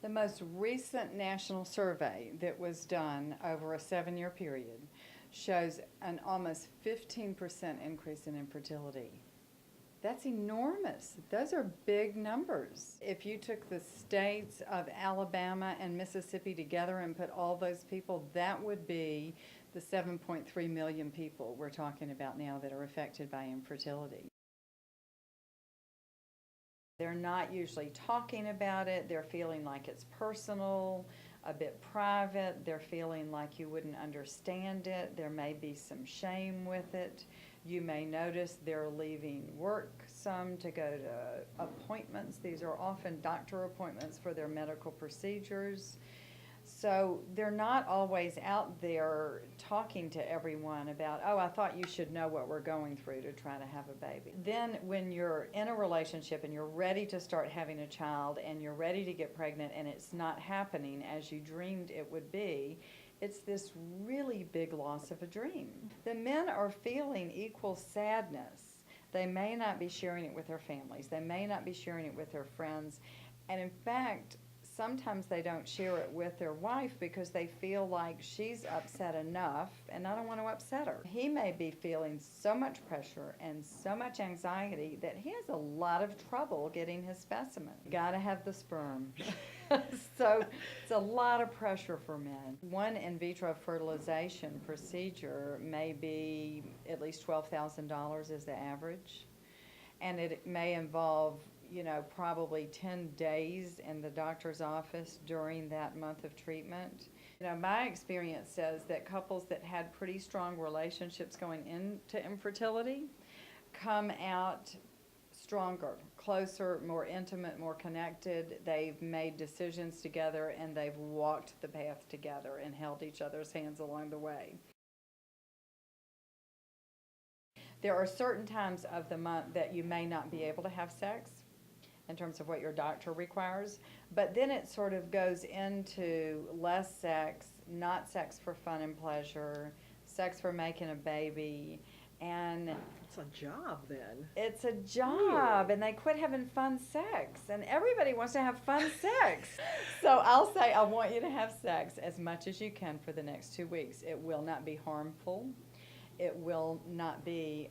The most recent national survey that was done over a 7-year period shows an almost 15% increase in infertility. That's enormous. Those are big numbers. If you took the states of Alabama and Mississippi together and put all those people, that would be the 7.3 million people we're talking about now that are affected by infertility. They're not usually talking about it. They're feeling like it's personal, a bit private. They're feeling like you wouldn't understand it. There may be some shame with it. You may notice they're leaving work some to go to appointments. These are often doctor appointments for their medical procedures. So they're not always out there talking to everyone about, oh, I thought you should know what we're going through to try to have a baby. Then when you're in a relationship and you're ready to start having a child and you're ready to get pregnant and it's not happening as you dreamed it would be, it's this really big loss of a dream. The men are feeling equal sadness. They may not be sharing it with their families. They may not be sharing it with their friends. And in fact, sometimes they don't share it with their wife because they feel like she's upset enough and I don't want to upset her. He may be feeling so much pressure and so much anxiety that he has a lot of trouble getting his specimen. Gotta have the sperm. So it's a lot of pressure for men. One in vitro fertilization procedure may be at least $12,000 is the average. And it may involve probably 10 days in the doctor's office during that month of treatment. My experience says that couples that had pretty strong relationships going into infertility come out stronger, closer, more intimate, more connected. They've made decisions together and they've walked the path together and held each other's hands along the way. There are certain times of the month that you may not be able to have sex in terms of what your doctor requires, but then it sort of goes into less sex, not sex for fun and pleasure, sex for making a baby, and it's a job then. It's a job, and they quit having fun sex, and everybody wants to have fun sex. So I'll say I want you to have sex as much as you can for the next 2 weeks. It will not be harmful. It will not be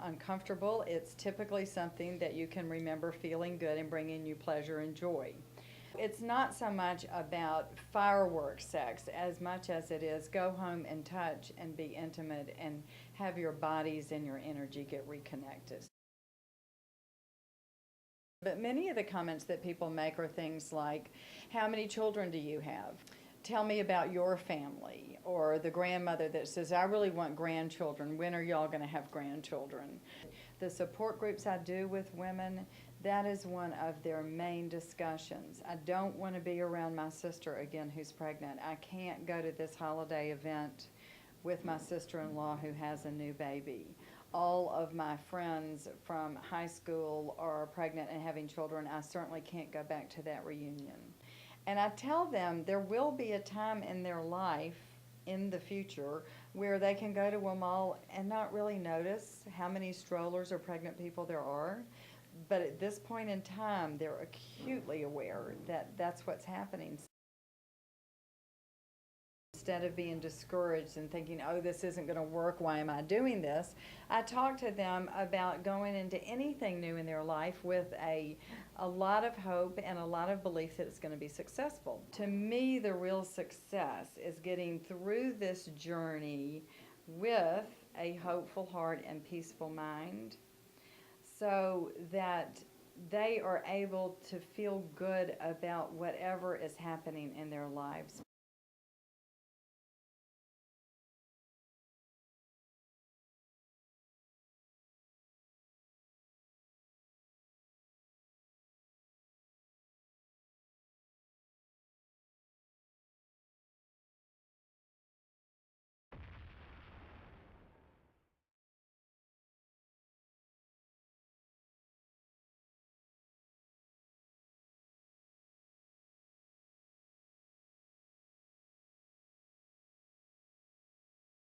uncomfortable. It's typically something that you can remember feeling good and bringing you pleasure and joy. It's not so much about fireworks sex as much as it is go home and touch and be intimate and have your bodies and your energy get reconnected. But many of the comments that people make are things like, how many children do you have? Tell me about your family. Or the grandmother that says, I really want grandchildren. When are y'all going to have grandchildren? The support groups I do with women, that is one of their main discussions. I don't want to be around my sister again who's pregnant. I can't go to this holiday event with my sister-in-law who has a new baby. All of my friends from high school are pregnant and having children. I certainly can't go back to that reunion. And I tell them there will be a time in their life in the future where they can go to a mall and not really notice how many strollers or pregnant people there are. But at this point in time, they're acutely aware that that's what's happening. Instead of being discouraged and thinking, oh, this isn't going to work, why am I doing this? I talk to them about going into anything new in their life with a lot of hope and a lot of belief that it's going to be successful. To me, the real success is getting through this journey with a hopeful heart and peaceful mind so that they are able to feel good about whatever is happening in their lives.